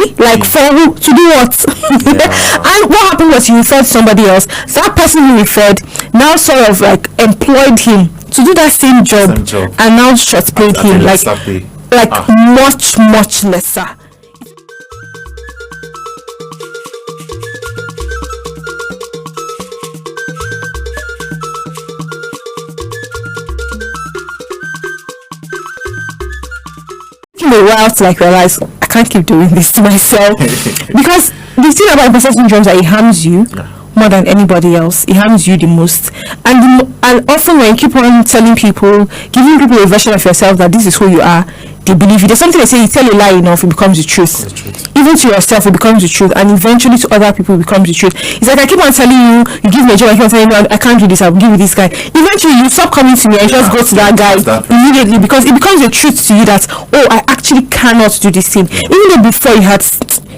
Really? Like for who? To do what? And what happened was he referred somebody else. So that person who referred now sort of like employed him to do that same job, and now short paid him like much lesser. A while to like realize I can't keep doing this to myself because the thing about imposter syndrome is that it harms you more than anybody else. It harms you the most, and often when you keep on telling people, giving people a version of yourself that this is who you are, they believe you. There's something they say, you tell a lie enough, it becomes the truth. Even to yourself, it becomes the truth, and eventually to other people, it becomes the truth. It's like I keep on telling you, you give me a job, I keep on telling you, I can't do this, I'll give you this guy. Eventually, you stop coming to me and just go to that guy immediately, because it becomes a truth to you that, oh, I actually cannot do this thing. Even though before you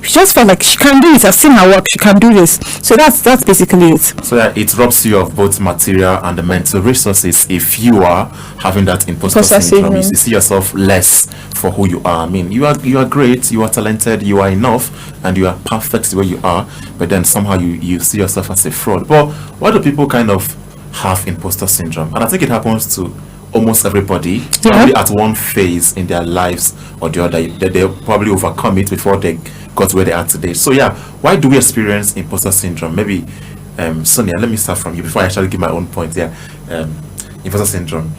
just felt like she can do it, I've seen her work, she can do this. So that's basically it. So it robs you of both material and the mental resources if you are having that imposter syndrome. You see yourself less for who you are. I mean, you are great, you are talented, you are enough, and you are perfect the way you are, but then somehow you see yourself as a fraud. But why do people kind of have imposter syndrome? And I think it happens to almost everybody, probably at one phase in their lives or the other. They probably overcome it before they got where they are today. So why do we experience imposter syndrome? Maybe Sonia, let me start from you before I actually give my own point. Imposter syndrome.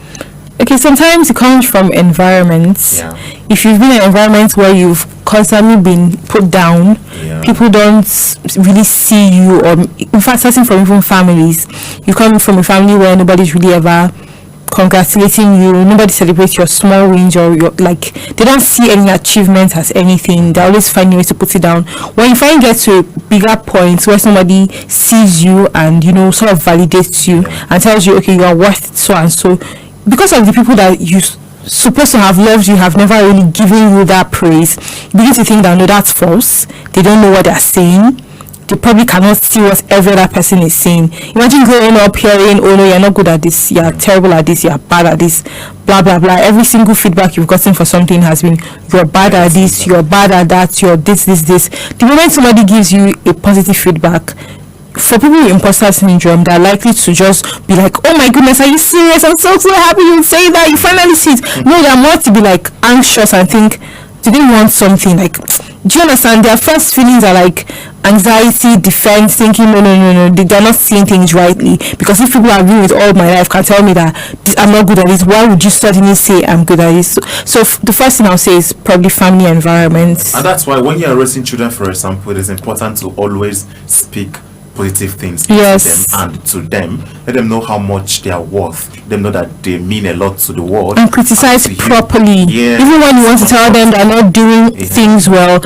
Okay, sometimes it comes from environments. If you've been in an environment where you've constantly been put down, people don't really see you, or in fact, starting from even families, you come from a family where nobody's really ever congratulating you, nobody celebrates your small wins, or your, like, they don't see any achievement as anything. They always find ways to put it down. When you finally get to a bigger point where somebody sees you and sort of validates you and tells you, okay, you are worth so and so, because of the people that you supposed to have loved you have never really given you that praise, you begin to think that no, that's false. They don't know what they're saying. They probably cannot see what every other person is saying. Imagine growing up hearing, oh no, you're not good at this, you're terrible at this, you're bad at this, blah blah blah. Every single feedback you've gotten for something has been, you're bad at this, you're bad at that, you're this. The moment somebody gives you a positive feedback, for people with imposter syndrome, they're likely to just be like, oh my goodness, are you serious? I'm so happy you say that, you finally see it. No, they're more to be like anxious and think, do they want something? Like, do you understand? Their first feelings are like anxiety, defense, thinking no, they're not seeing things rightly. Because if people I've been with all my life can tell me that I'm not good at this, why would you suddenly say I'm good at this? So the first thing I'll say is probably family environment. And that's why when you're raising children, for example, it is important to always speak positive things to them and to them. Let them know how much they are worth. Let them know that they mean a lot to the world. And criticize properly. Even when you want to tell them they're not doing things well,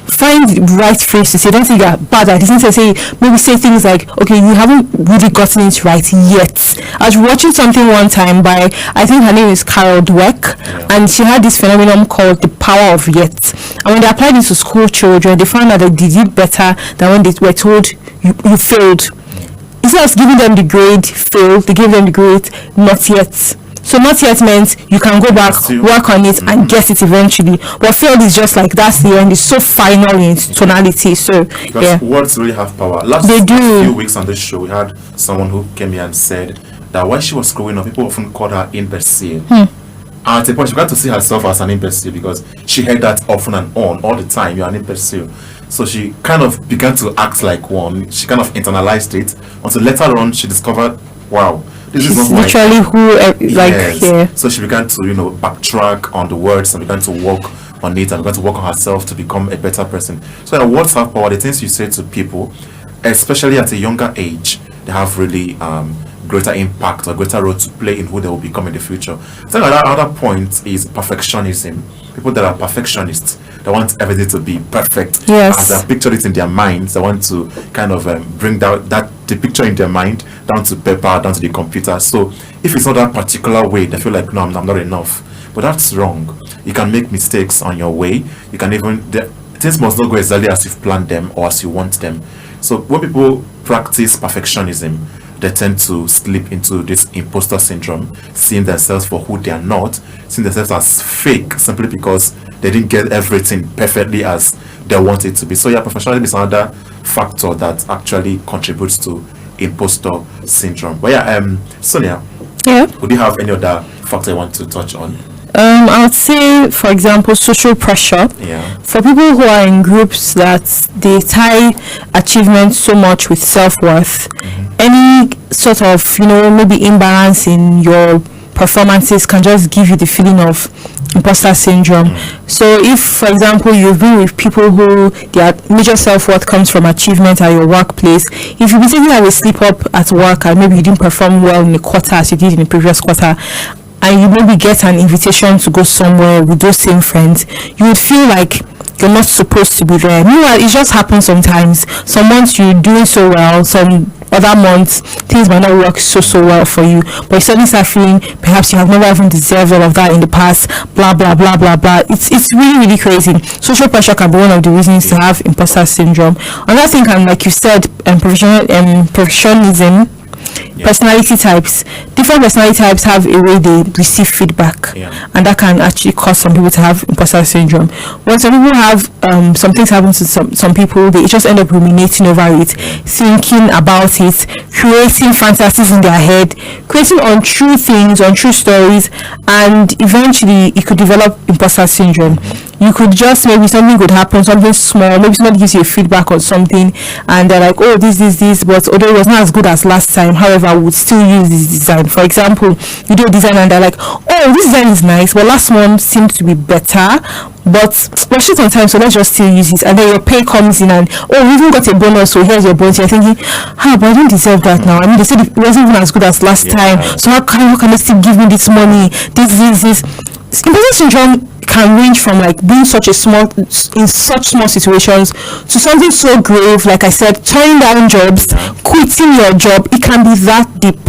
find the right phrase to say. Don't say you're bad at it. Maybe say things like, okay, you haven't really gotten it right yet. I was watching something one time by, I think her name is Carol Dweck, and she had this phenomenon called the power of yet. And when they applied it to school children, they found that they did better than when they were told you failed. Instead of giving them the grade failed, they gave them the grade not yet. So not yet meant you can go back, work on it, and get it eventually. But failed is just like that's the end. It's so final in tonality. So because words really have power. Last few weeks on this show, we had someone who came here and said that when she was growing up, people often called her imbecile. And at a point, she got to see herself as an imbecile because she heard that often and on all the time. You're an imbecile. So she kind of began to act like one. She kind of internalized it until later on she discovered, wow, this is not literally who So she began to backtrack on the words and began to work on it and began to work on herself to become a better person. So words have power. The things you say to people, especially at a younger age, they have really greater impact or greater role to play in who they will become in the future. I think another point is perfectionism. People that are perfectionists, they want everything to be perfect. As they picture it in their minds, they want to kind of bring down the picture in their mind down to paper, down to the computer. So if it's not that particular way, they feel like, no, I'm not enough. But that's wrong. You can make mistakes on your way. You can things must not go exactly as you've planned them or as you want them. So when people practice perfectionism, they tend to slip into this imposter syndrome, seeing themselves for who they are not, seeing themselves as fake simply because they didn't get everything perfectly as they want it to be. So yeah, professionalism is another factor that actually contributes to imposter syndrome. But yeah, Sonia, would you have any other factor you want to touch on? I would say, for example, social pressure. For people who are in groups that they tie achievement so much with self-worth, any sort of, maybe imbalance in your performances can just give you the feeling of imposter syndrome. So if, for example, you've been with people who their major self-worth comes from achievement at your workplace, if you be taking a slip up at work and maybe you didn't perform well in the quarter as you did in the previous quarter, and you maybe get an invitation to go somewhere with those same friends, you would feel like you're not supposed to be there. Meanwhile, it just happens sometimes. Some months you're doing so well, some other months things might not work so well for you, but you suddenly start feeling perhaps you have never even deserved all of that in the past, blah blah blah blah blah. It's really crazy. Social pressure can be one of the reasons to have imposter syndrome. Another thing, and like you said, professionalism. Personality types. Different personality types have a way they receive feedback, and that can actually cause some people to have imposter syndrome. When some people have some things happen to some people, they just end up ruminating over it, thinking about it, creating fantasies in their head, creating untrue things, untrue stories, and eventually it could develop imposter syndrome. You could just, maybe something could happen, something small, maybe somebody gives you a feedback on something and they're like, oh, this, but although it was not as good as last time, however, I would still use this design. For example, you do a design and they're like, oh, this design is nice, but last one seemed to be better, but we're short on time, so let's just still use it. And then your pay comes in and, oh, we even got a bonus, so here's your bonus. You're thinking, but I don't deserve that now. I mean, they said it wasn't even as good as last time, so how can they still give me this money? This. Imposter syndrome can range from like being in such small situations to something so grave, like I said, turning down jobs, quitting your job. It can be that deep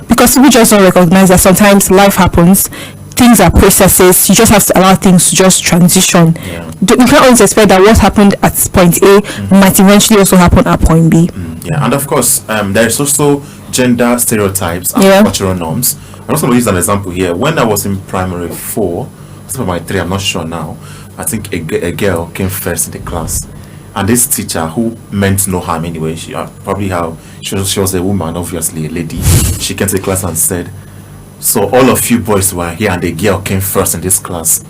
because people just don't recognize that sometimes life happens. Things are processes. You just have to allow things to just transition. You can't always expect that what happened at point A might eventually also happen at point B. And of course, there is also gender stereotypes and cultural norms. I'm also going to use an example here. When I was in primary 4, primary 3, I'm not sure now, I think a girl came first in the class. And this teacher, who meant no harm anyway, she was a woman, obviously a lady, she came to the class and said, so all of you boys were here and the girl came first in this class.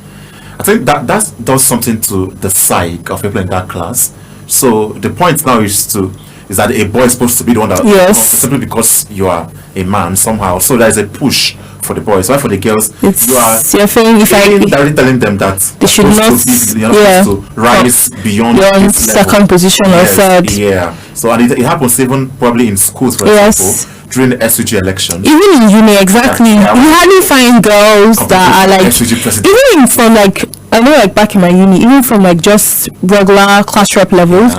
I think that does something to the psyche of people in that class. So the point now is that a boy is supposed to be the one that simply because you are a man somehow. So there is a push for the boys. Why for the girls? You're telling them that they should not supposed to rise beyond second position or third. So and it happens even probably in schools, for example, during the SUG election. Even in uni, exactly. You hardly find girls that are like SUG president. Even from like, I know, like back in my uni, even from like just regular class rep levels.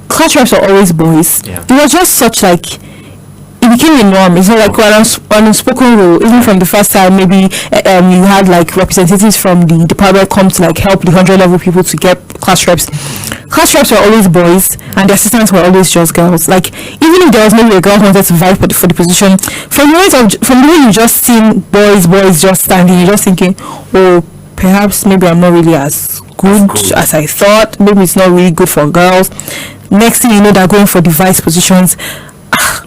Class reps are always boys. It was just such like, it became a norm. It's not like an unspoken rule. Even from the first time, maybe you had like representatives from the department come to like help the 100 level people to get class reps. Class reps were always boys, and the assistants were always just girls. Like even if there was maybe a girl who wanted to vie for the position, from the way you just seen boys just standing, you're just thinking, oh, perhaps maybe I'm not really as good as I thought. Maybe it's not really good for girls. Next thing you know, they're going for the vice positions.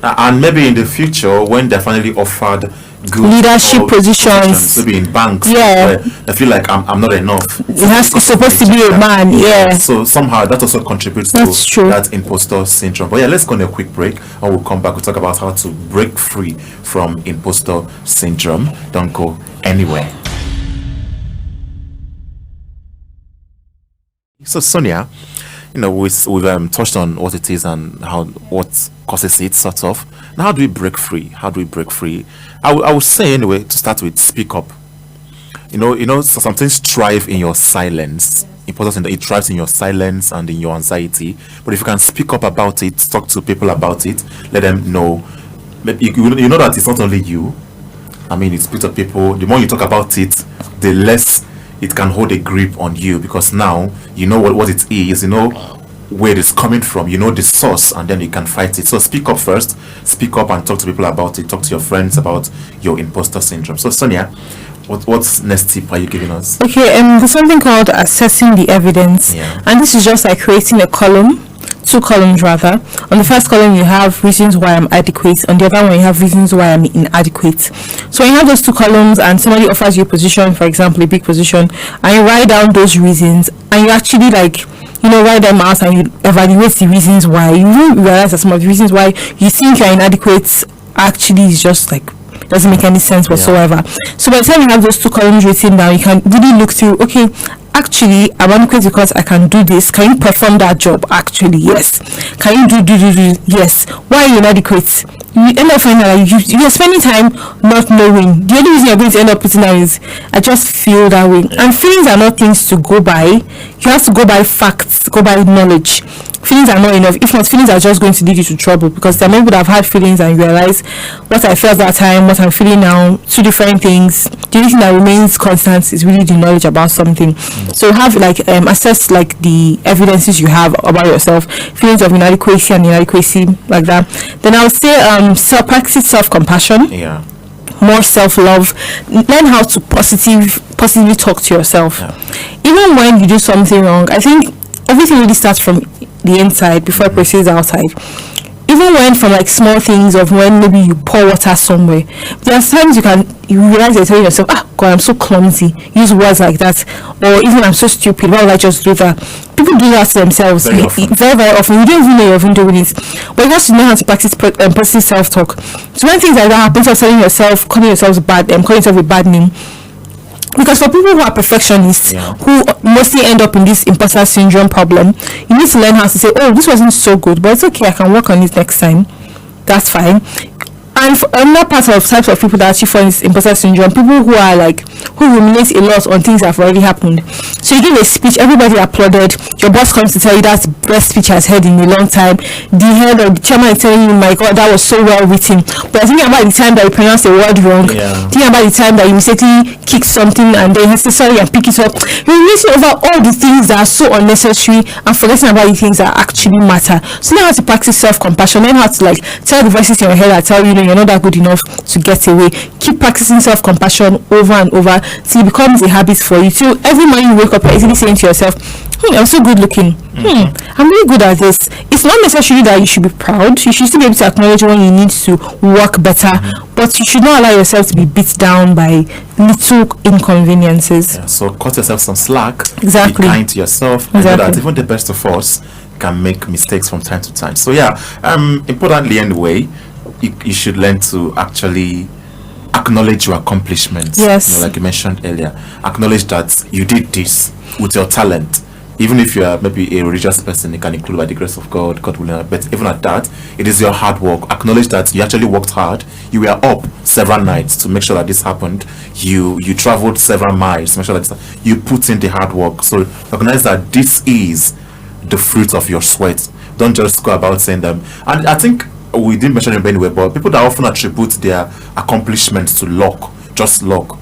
And maybe in the future, when they're finally offered good leadership positions, maybe in banks, where they feel like I'm not enough. It's supposed to be a man, So somehow that also contributes to that imposter syndrome. But let's go on a quick break, and we'll come back. We'll talk about how to break free from imposter syndrome. Don't go anywhere. So Sonia, we've touched on what it is and what causes it, sort of. Now, how do we break free? I would say anyway, to start with, speak up. So some things thrive in your silence. Important, it thrives in your silence and in your anxiety. But if you can speak up about it, talk to people about it, let them know. Maybe you know that it's not only you. I mean, it's to people. The more you talk about it, the less it can hold a grip on you, because now you know what it is, where it is coming from, the source, and then you can fight it. So speak up first, speak up and talk to people about it, talk to your friends about your imposter syndrome. So Sonia, What's next tip are you giving us? Okay, there's something called assessing the evidence, and this is just like creating a column, 2 columns rather. On the first column you have reasons why I'm adequate, on the other one you have reasons why I'm inadequate. So when you have those 2 columns and somebody offers you a position, for example a big position, and you write down those reasons and you actually write them out and you evaluate the reasons why, you realize that some of the reasons why you think you're inadequate actually is just doesn't make any sense whatsoever. So by the time you have those 2 columns written down, you can really look through, okay, actually I'm adequate because I can do this. Can you perform that job? Actually, yes. Can you do yes. Why are you inadequate? You end up finding out you're spending time not knowing. The only reason you're going to end up putting down is I just feel that way. And feelings are not things to go by. You have to go by facts, go by knowledge. Feelings are not enough. If not, feelings are just going to lead you to trouble, because there are people that have had feelings and realize what I felt that time, what I'm feeling now, 2 different things. The only thing that remains constant is really the knowledge about something. So have assess the evidences you have about yourself, feelings of inadequacy and inadequacy like that. Then I would say practice self-compassion. Yeah. More self-love. Learn how to positively talk to yourself. Even when you do something wrong, I think everything really starts from the inside before it proceeds outside. Even when from small things of when maybe you pour water somewhere, there are times you realize you're telling yourself, God, I'm so clumsy, use words like that, or even I'm so stupid, why would I just do that? People do that to themselves very often. You don't even know you're even doing it, but you have to know how to practice positive self-talk. So when things like that happen, you're telling yourself, calling yourself a bad name. Because for people who are perfectionists, who mostly end up in this imposter syndrome problem, you need to learn how to say, oh, this wasn't so good, but it's okay, I can work on it next time. That's fine. And another part of types of people that actually fall in this imposter syndrome, people who are who ruminate a lot on things that have already happened. So you give a speech, everybody applauded, your boss comes to tell you that's the best speech has heard in a long time. The head or the chairman is telling you, my God, that was so well written. But thinking about the time that you pronounced a word wrong, thinking about the time that you mistakenly kicked something and then you say sorry and pick it up, you're racing over all the things that are so unnecessary and forgetting about the things that actually matter. So learn how to practice self-compassion, learn how to tell the voices in your head that tell you, you're not that good enough to get away. Keep practicing self-compassion over and over till it becomes a habit for you. So every morning you wake up, you're easily saying to yourself, I'm so good looking. I'm really good at this. It's not necessarily that you should be proud. You should still be able to acknowledge when you need to work better, but you should not allow yourself to be beat down by little inconveniences. So cut yourself some slack. Exactly. Be kind to yourself. And know that even the best of us can make mistakes from time to time. So importantly anyway, you should learn to actually acknowledge your accomplishments. Yes. Like you mentioned earlier, acknowledge that you did this with your talent. Even if you are maybe a religious person, it can include by the grace of God, God willing. But even at that, it is your hard work. Acknowledge that you actually worked hard. You were up several nights to make sure that this happened. You traveled several miles to make sure that you put in the hard work. So recognize that this is the fruit of your sweat. Don't just go about saying them. And I think we didn't mention it anyway, but people that often attribute their accomplishments to luck, just luck,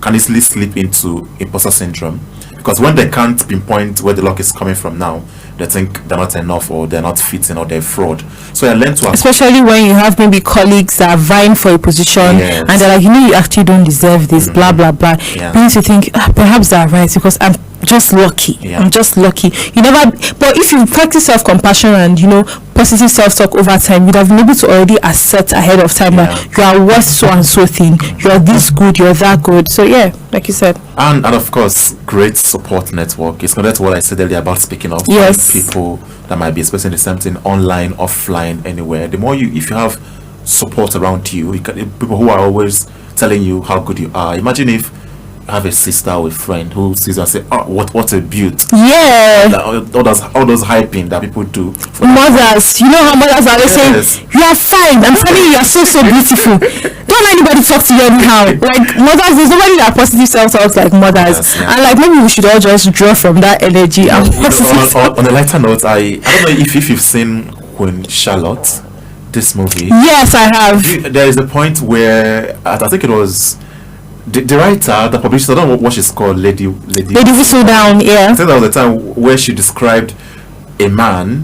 can easily slip into imposter syndrome, because when they can't pinpoint where the luck is coming from now, they think they're not enough, or they're not fitting, or they're fraud. So I learned to especially when you have maybe colleagues that are vying for a position, and they're like, you actually don't deserve this, blah blah blah. You need to think, perhaps they're right, because I'm just lucky. I'm just lucky. You never. But if you practice self-compassion and positive self-talk over time, you'd have been able to already assert ahead of time that you are worth so and so thing. You are this good. You're that good. So like you said. And of course, great support network. It's connected to what I said earlier about speaking up. Yes. People that might be expressing the same thing online, offline, anywhere. The more if you have support around you, people who are always telling you how good you are. Imagine if have a sister or a friend who sees and say, what a beaut. All those hyping that people do for mothers. You know how mothers are saying, you are fine, I'm telling you, you're so beautiful. Don't let anybody talk to you anyhow. Like mothers, there's nobody that positive self-talks like mothers. And maybe we should all just draw from that energy. On a lighter note, I don't know if you've seen Queen Charlotte, this movie. Yes, I have. There is a point where I think it was the writer, the publisher, I don't know what she's called, Lady Whistledown, I think that was the time where she described a man.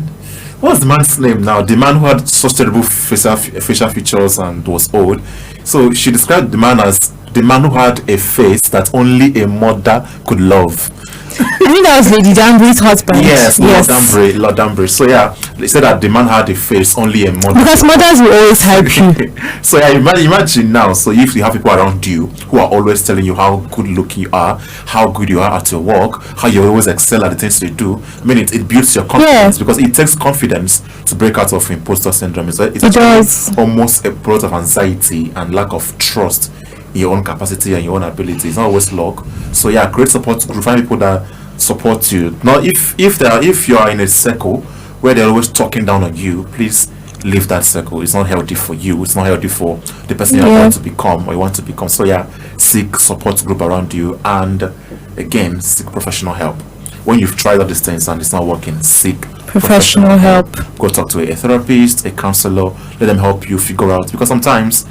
What's the man's name now? The man who had such terrible facial features and was old. So she described the man as the man who had a face that only a mother could love. I think that was Lady Danbury's husband. Yes. Lord Danbury. So yeah, they said that the man had a face only a mother. Because mothers will always help you. So yeah, imagine now. So if you have people around you who are always telling you how good looking you are, how good you are at your work, how you always excel at the things you do, I mean, it builds your confidence, because it takes confidence to break out of imposter syndrome. It does. Almost a product of anxiety and lack of trust in your own capacity and your own ability. It's not always luck. So yeah, create support group. Find people that support you. Now, if you are in a circle where they're always talking down on you, please leave that circle. It's not healthy for you. It's not healthy for the person you want to become or you want to become. So yeah, seek support group around you, and again, seek professional help. When you've tried all these things and it's not working, seek professional help. Go talk to a therapist, a counselor. Let them help you figure out, because sometimes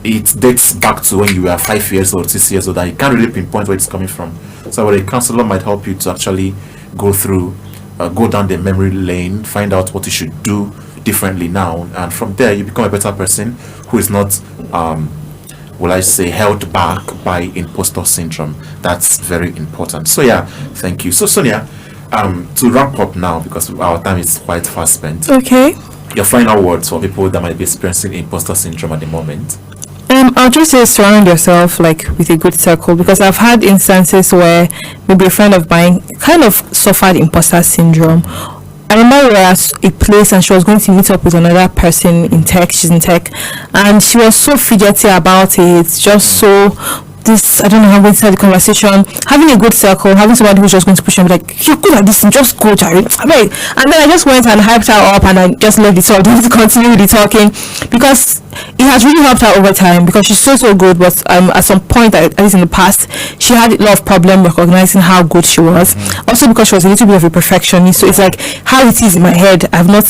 it dates back to when you were 5 years old, 6 years old, and you can't really pinpoint where it's coming from. So a counselor might help you to actually go down the memory lane, find out what you should do differently now, and from there you become a better person who is not held back by imposter syndrome. That's very important. So yeah, thank you. So Sonia, to wrap up now, because our time is quite fast spent. Okay. Your final words for people that might be experiencing imposter syndrome at the moment. I'll just say surround yourself with a good circle, because I've had instances where maybe a friend of mine kind of suffered imposter syndrome. I remember we were at a place and she was going to meet up with another person in tech. She's in tech, and she was so fidgety about it. Just so I don't know how to start the conversation. Having a good circle, having somebody who's just going to push and be like, you're good at this, and just go, Jerry. And then I just went and hyped her up, and I just left it all. Didn't continue with the talking, because it has really helped her over time, because she's so good. But at some point, at least in the past, she had a lot of problem recognizing how good she was. Also because she was a little bit of a perfectionist, so it's like how it is in my head, I've not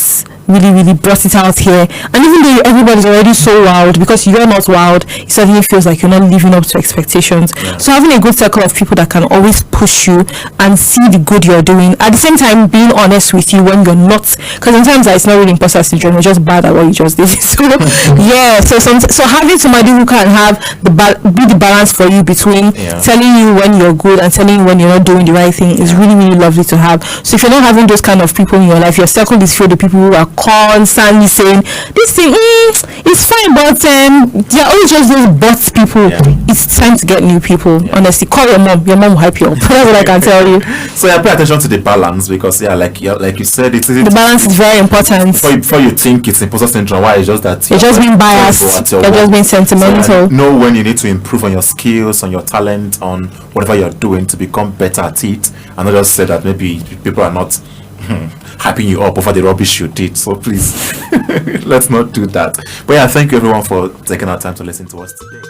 really brought it out here. And even though everybody's already so wowed, because you're not wowed, it suddenly feels like you're not living up to expectations. So having a good circle of people that can always push you and see the good you're doing, at the same time being honest with you when you're not, because sometimes it's not really imposter syndrome, you're just bad at what you just did. So yeah, so having somebody who can have be the balance for you between telling you when you're good and telling you when you're not doing the right thing is really lovely to have. So if you're not having those kind of people in your life, your circle is filled with people who are constantly saying this thing it's fine, but they're always just those but people. It's time to get new people. Honestly, call your mom will hype you up. That's what I can tell you. So pay attention to the balance, because like you said, the balance is very important. Before you think it's imposter syndrome, why it's just that you're just being biased, you're just being sentimental. So, know when you need to improve on your skills, on your talent, on whatever you're doing to become better at it, and not just say that maybe people are not hyping you up over the rubbish you did. So please, let's not do that. But yeah, thank you everyone for taking our time to listen to us today.